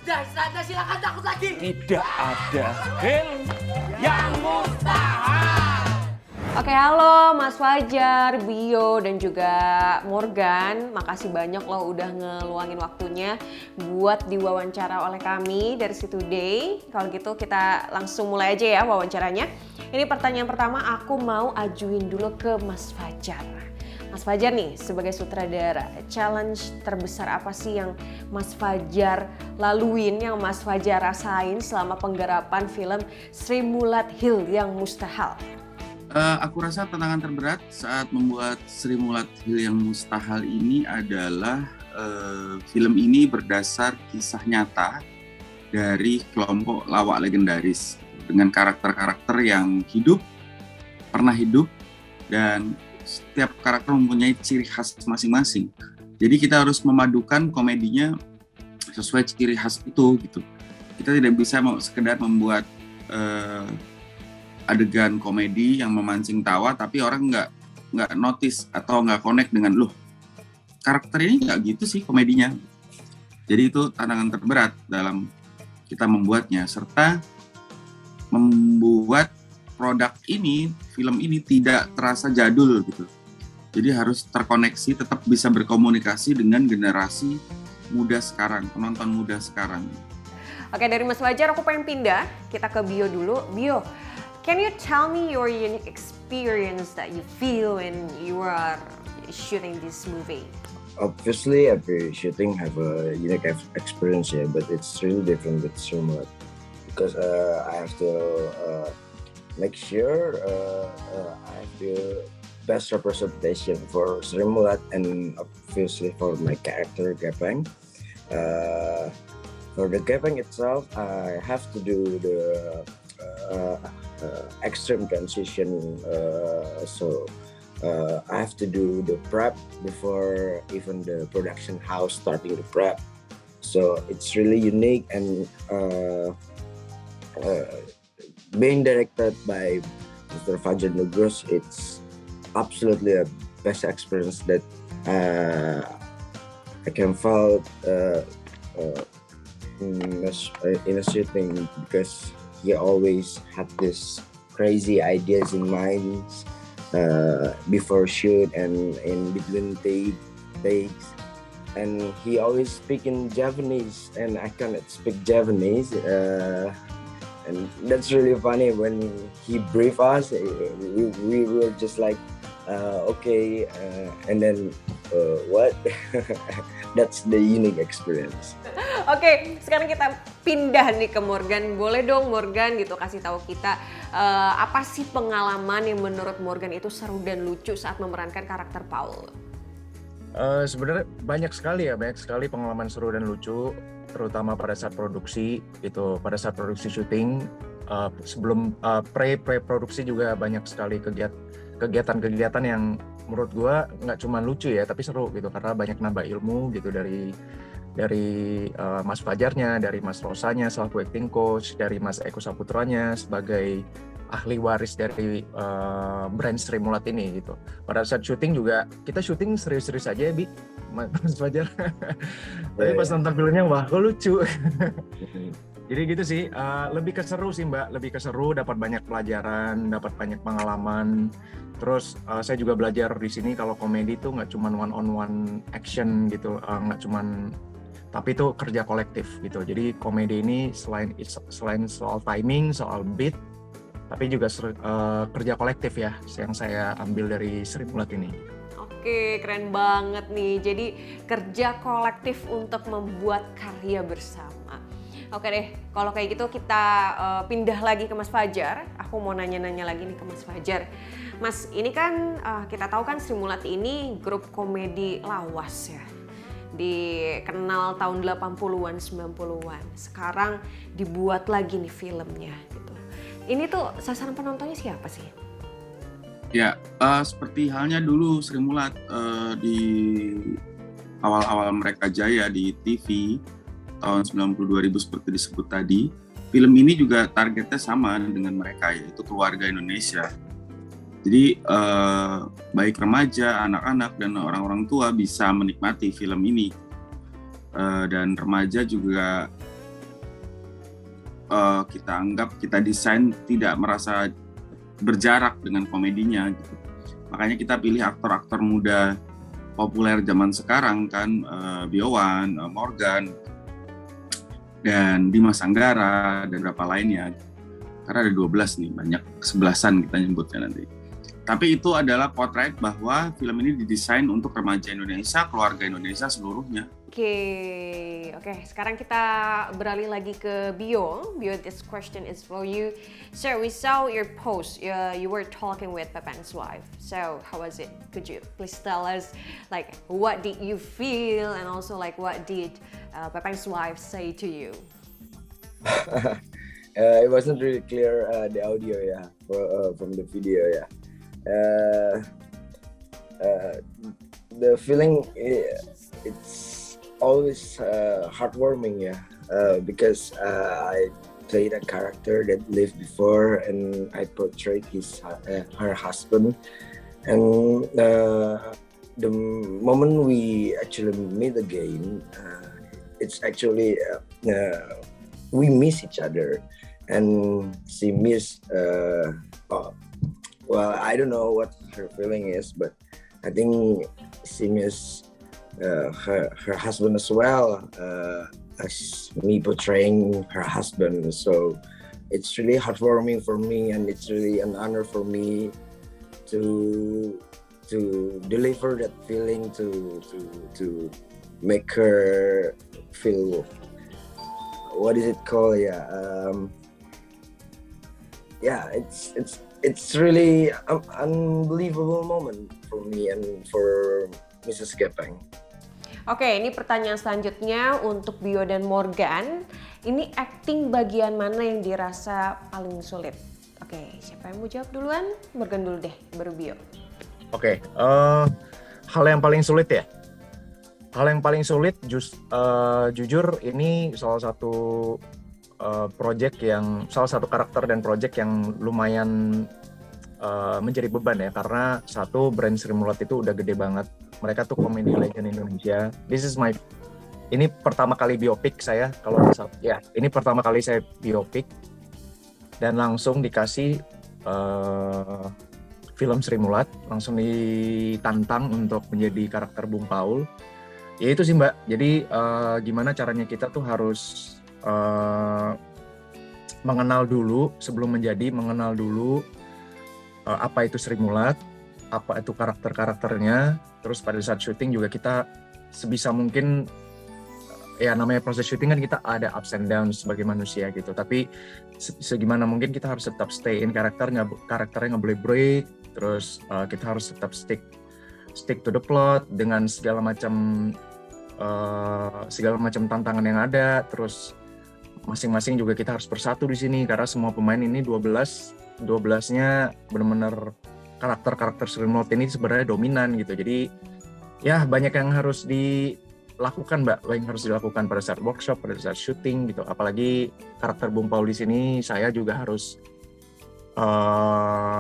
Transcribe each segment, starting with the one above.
Anda silakan takut lagi. Tidak ada hal yang mustahil. Oke, halo Mas Fajar, Bio, dan juga Morgan. Makasih banyak loh udah ngeluangin waktunya buat diwawancara oleh kami dari Si Today. Kalau gitu kita langsung mulai aja ya wawancaranya. Ini pertanyaan pertama aku mau ajuin dulu ke Mas Fajar. Mas Fajar nih sebagai sutradara, challenge terbesar apa sih yang Mas Fajar laluin, yang Mas Fajar rasain selama penggarapan film Sri Mulat Hill yang Mustahil? Aku rasa tantangan terberat saat membuat Sri Mulat Hill yang Mustahil ini adalah film ini berdasar kisah nyata dari kelompok lawak legendaris dengan karakter-karakter yang pernah hidup, dan setiap karakter mempunyai ciri khas masing-masing. Jadi kita harus memadukan komedinya sesuai ciri khas itu gitu. Kita tidak bisa sekedar membuat adegan komedi yang memancing tawa tapi orang nggak notice atau nggak connect dengan loh karakter ini nggak gitu sih komedinya. Jadi itu tantangan terberat dalam kita membuatnya, serta membuat produk ini, film ini tidak terasa jadul gitu. Jadi harus terkoneksi, tetap bisa berkomunikasi dengan generasi muda sekarang, penonton muda sekarang. Oke, dari Mas Fajar aku pengen pindah, kita ke Bio dulu. Bio, can you tell me your unique experience that you feel when you are shooting this movie? Obviously, every shooting have a unique experience, yeah, but it's really different with Sri Mulat because I have to make sure I have the best representation for Sri Mulat and obviously for my character Gepeng. For the Gepeng itself, I have to do the extreme transition, so I have to do the prep before even the production house starting the prep. So it's really unique, and being directed by Mr. Fajar Nugros, it's absolutely a best experience that I can feel in a shooting, because he always had this crazy ideas in mind before shoot and in between takes, and he always speak in Japanese and I cannot speak Japanese, and that's really funny when he brief us. We were just like okay, and then what? That's the unique experience. Oke, sekarang kita pindah nih ke Morgan. Boleh dong Morgan gitu kasih tahu kita apa sih pengalaman yang menurut Morgan itu seru dan lucu saat memerankan karakter Paul? Sebenarnya banyak sekali pengalaman seru dan lucu, terutama pada saat produksi itu, pada saat produksi syuting. Sebelum pre-produksi juga banyak sekali kegiatan-kegiatan yang menurut gua nggak cuma lucu ya, tapi seru gitu, karena banyak nambah ilmu gitu dari Mas Fajarnya, dari Mas Rosanya selaku acting coach, dari Mas Eko Saputranya sebagai ahli waris dari brand Sri Mulat ini gitu. Pada saat syuting juga kita syuting serius-serius aja ya, Bi, Mas Fajar. Tapi pas nonton filmnya wah kok lucu. Jadi gitu sih, lebih keseru sih Mbak, lebih keseru, dapat banyak pelajaran, dapat banyak pengalaman. Terus saya juga belajar di sini kalau komedi itu nggak cuma one on one action gitu, nggak cuma, tapi itu kerja kolektif gitu. Jadi komedi ini selain soal timing, soal beat, tapi juga kerja kolektif ya yang saya ambil dari Sri Mulat ini. Oke, keren banget nih. Jadi kerja kolektif untuk membuat karya bersama. Oke deh, kalau kayak gitu kita pindah lagi ke Mas Fajar. Aku mau nanya-nanya lagi nih ke Mas Fajar. Mas, ini kan kita tahu kan Sri Mulat ini grup komedi lawas ya. Dikenal tahun 80-an, 90-an. Sekarang dibuat lagi nih filmnya gitu. Ini tuh sasaran penontonnya siapa sih? Ya, seperti halnya dulu Sri Mulat di awal-awal mereka jaya di TV tahun 90-2000 seperti disebut tadi, film ini juga targetnya sama dengan mereka, yaitu keluarga Indonesia. Jadi baik remaja, anak-anak, dan orang-orang tua bisa menikmati film ini. Dan remaja juga kita anggap, kita desain tidak merasa berjarak dengan komedinya gitu. Makanya kita pilih aktor-aktor muda populer zaman sekarang kan, Biowan, Morgan, dan Dimas Anggara, dan beberapa lainnya. Karena ada 12 nih, banyak 11-an kita nyebutnya nanti. Tapi itu adalah potret bahwa film ini didesain untuk remaja Indonesia, keluarga Indonesia seluruhnya. Oke, sekarang kita beralih lagi ke Bio. Bio, this question is for you. So we saw your post. You were talking with Pepeng's wife. So how was it? Could you please tell us, like, what did you feel, and also like what did Pepeng's wife say to you? It wasn't really clear, the audio, from the video, the feeling, it's always heartwarming, because I played a character that lived before, and I portrayed her husband, and the moment we actually meet again, it's actually we miss each other, and she missed. Well, I don't know what her feeling is, but I think she missed her husband as well, as me portraying her husband. So it's really heartwarming for me, and it's really an honor for me to deliver that feeling, to make her feel, what is it called? It's really an unbelievable moment for me and for Mrs. Gepeng. Oke, ini pertanyaan selanjutnya untuk Bio dan Morgan. Ini acting bagian mana yang dirasa paling sulit? Oke, siapa yang mau jawab duluan? Morgan dulu deh, baru Bio. Oke, hal yang paling sulit ya? Hal yang paling sulit jujur ini salah satu salah satu karakter dan project yang lumayan menjadi beban ya, karena satu, brand Sri Mulat itu udah gede banget. Mereka tuh comedy legend Indonesia. Ini pertama kali biopik saya, ini pertama kali saya biopik dan langsung dikasih film Sri Mulat, langsung ditantang untuk menjadi karakter Bung Paul. Ya itu sih Mbak. Jadi gimana caranya kita tuh harus mengenal dulu apa itu Sri Mulat, apa itu karakternya. Terus pada saat syuting juga kita sebisa mungkin, ya namanya proses syuting kan kita ada ups and downs sebagai manusia gitu, tapi segimana mungkin kita harus tetap stay in karakternya nggak boleh break. Terus kita harus tetap stick to the plot dengan segala macam tantangan yang ada. Terus masing-masing juga kita harus bersatu di sini, karena semua pemain ini 12-nya benar-benar karakter Sri Mulat ini sebenarnya dominan gitu. Jadi ya banyak yang harus dilakukan Mbak, yang harus dilakukan pada saat workshop, pada saat syuting gitu. Apalagi karakter Bung Paul di sini, saya juga harus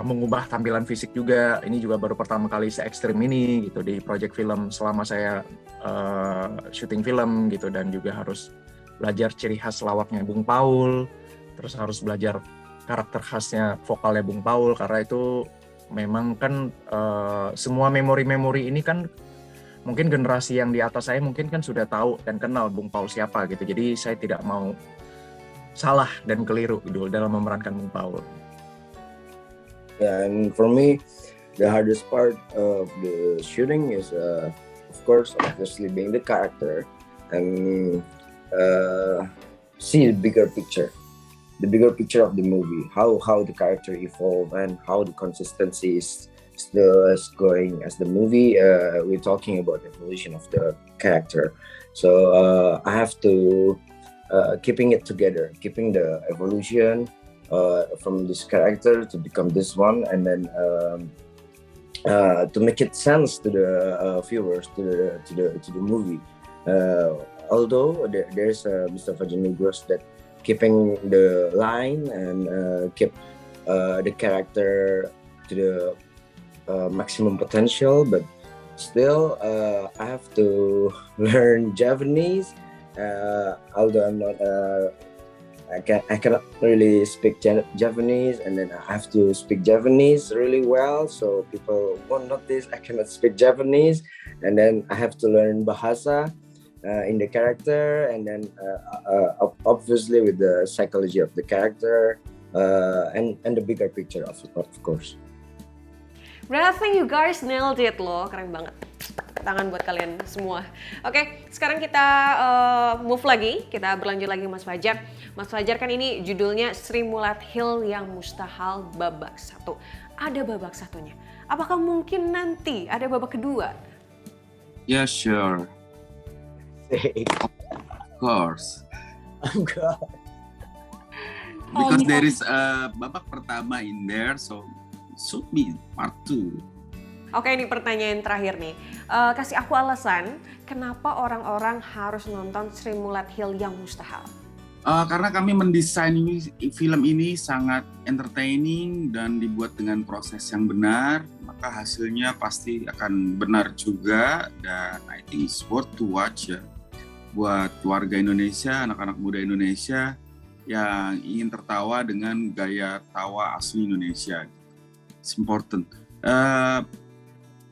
mengubah tampilan fisik juga. Ini juga baru pertama kali se ekstrim ini gitu di project film selama saya syuting film gitu, dan juga harus belajar ciri khas lawaknya Bung Paul, terus harus belajar karakter khasnya vokalnya Bung Paul, karena itu memang kan semua memori ini kan mungkin generasi yang di atas saya mungkin kan sudah tahu dan kenal Bung Paul siapa gitu. Jadi saya tidak mau salah dan keliru gitu dalam memerankan Bung Paul. Yeah, and for me, the hardest part of the shooting is, of course, obviously being the character and see the bigger picture of the movie, how the character evolved and how the consistency is still as going as the movie. We're talking about the evolution of the character, so I have to keeping it together, keeping the evolution from this character to become this one, and then to make it sense to the viewers, to the movie. Although there's Mr. Fajanugros that keeping the line and keep the character to the maximum potential, but still I have to learn Japanese. Although I'm not I cannot really speak Japanese, and then I have to speak Japanese really well, so people won't notice I cannot speak Japanese, and then I have to learn bahasa in the character, and then obviously with the psychology of the character and the bigger picture of course. But I think you guys nailed it loh, keren banget. Tangan buat kalian semua. Oke, sekarang kita move lagi, kita berlanjut lagi Mas Fajar. Mas Fajar kan ini judulnya Sri Mulat Hill yang Mustahil babak 1. Ada babak satunya. Apakah mungkin nanti ada babak kedua? Yeah, sure. Of course. God. Because there is a babak pertama in there, so should be part 2. Oke, ini pertanyaan terakhir nih. Kasih aku alasan kenapa orang-orang harus nonton Sri Mulat Hill yang Mustahil. Karena kami mendesain film ini sangat entertaining dan dibuat dengan proses yang benar, maka hasilnya pasti akan benar juga, dan I think it's worth to watch ya buat keluarga Indonesia, anak-anak muda Indonesia yang ingin tertawa dengan gaya tawa asli Indonesia. It's important.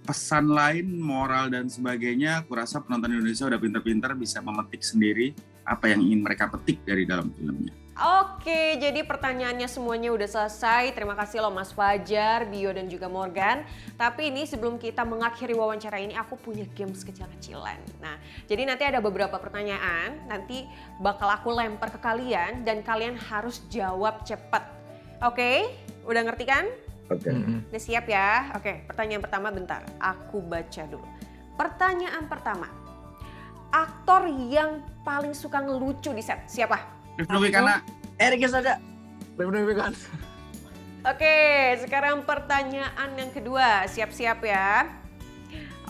Pesan lain, moral dan sebagainya, aku rasa penonton Indonesia udah pintar-pintar bisa memetik sendiri apa yang ingin mereka petik dari dalam filmnya. Oke, jadi pertanyaannya semuanya udah selesai. Terima kasih loh Mas Fajar, Bio dan juga Morgan. Tapi ini sebelum kita mengakhiri wawancara ini, aku punya games kecil-kecilan. Nah, jadi nanti ada beberapa pertanyaan, nanti bakal aku lempar ke kalian dan kalian harus jawab cepat. Oke, udah ngerti kan? Oke. Udah siap ya? Oke, pertanyaan pertama bentar. Aku baca dulu. Pertanyaan pertama. Aktor yang paling suka ngelucu di set, siapa? Rifno Wikana. Eric Yosada. Oke, sekarang pertanyaan yang kedua. Siap-siap ya.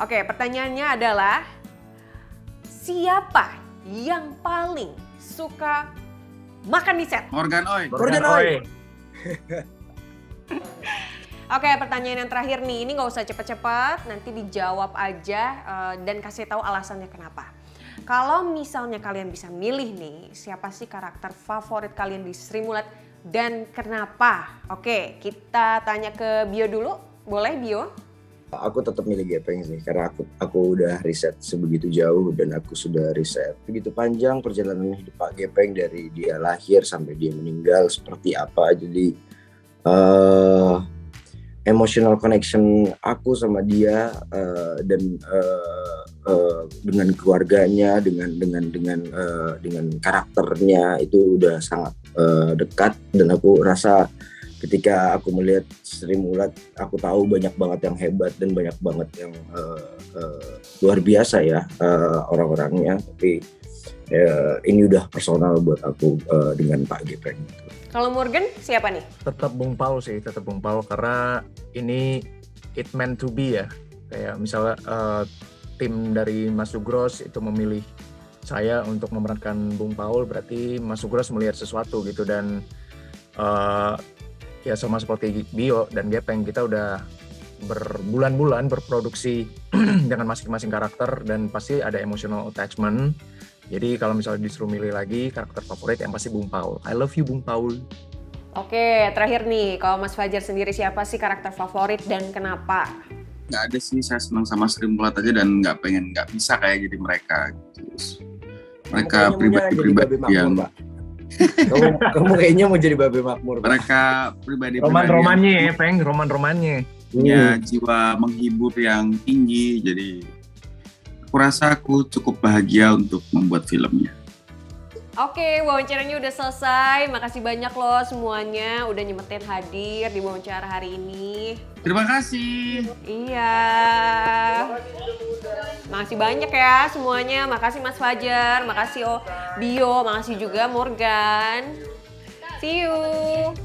Oke, pertanyaannya adalah siapa yang paling suka makan di set? Morgan Oy. Oke, pertanyaan yang terakhir nih, ini nggak usah cepet-cepet, nanti dijawab aja dan kasih tahu alasannya kenapa. Kalau misalnya kalian bisa milih nih, siapa sih karakter favorit kalian di Sri Mulat dan kenapa? Oke, kita tanya ke Bio dulu, boleh Bio? Aku tetap milih Gepeng sih, karena aku udah riset sebegitu jauh dan aku sudah riset begitu panjang perjalanan hidup Pak Gepeng dari dia lahir sampai dia meninggal seperti apa. Jadi emotional connection aku sama dia dan dengan keluarganya, dengan karakternya itu udah sangat dekat, dan aku rasa ketika aku melihat Sri Mulat, aku tahu banyak banget yang hebat dan banyak banget yang luar biasa ya orang-orangnya, tapi ini udah personal buat aku dengan Pak Gepeng. Kalau Morgan siapa nih? Tetap Bung Paul sih, tetap Bung Paul, karena ini it meant to be ya. Kayak misalnya tim dari Mas Sugros itu memilih saya untuk memerankan Bung Paul, berarti Mas Sugros melihat sesuatu gitu, dan ya sama seperti Bio dan Gepeng, kita udah berbulan-bulan berproduksi dengan masing-masing karakter dan pasti ada emotional attachment. Jadi kalau misalnya disuruh milih lagi karakter favorit yang pasti Bung Paul. I love you Bung Paul. Oke, terakhir nih, kalau Mas Fajar sendiri siapa sih karakter favorit dan kenapa? Nggak ada sih, saya senang sama Sri Mulat aja dan nggak bisa kayak jadi mereka gitu. Mereka pribadi-pribadi yang kamu kayaknya mau jadi Babe Makmur. Mereka pribadi roman-romannya ya, Peng, roman-romannya. Punya jiwa menghibur yang tinggi, jadi aku rasa aku cukup bahagia untuk membuat filmnya. Oke, wawancaranya udah selesai. Makasih banyak loh semuanya udah nyempetin hadir di wawancara hari ini. Terima kasih. Iya. Makasih banyak ya semuanya. Makasih Mas Fajar, makasih Bio, makasih juga Morgan. See you.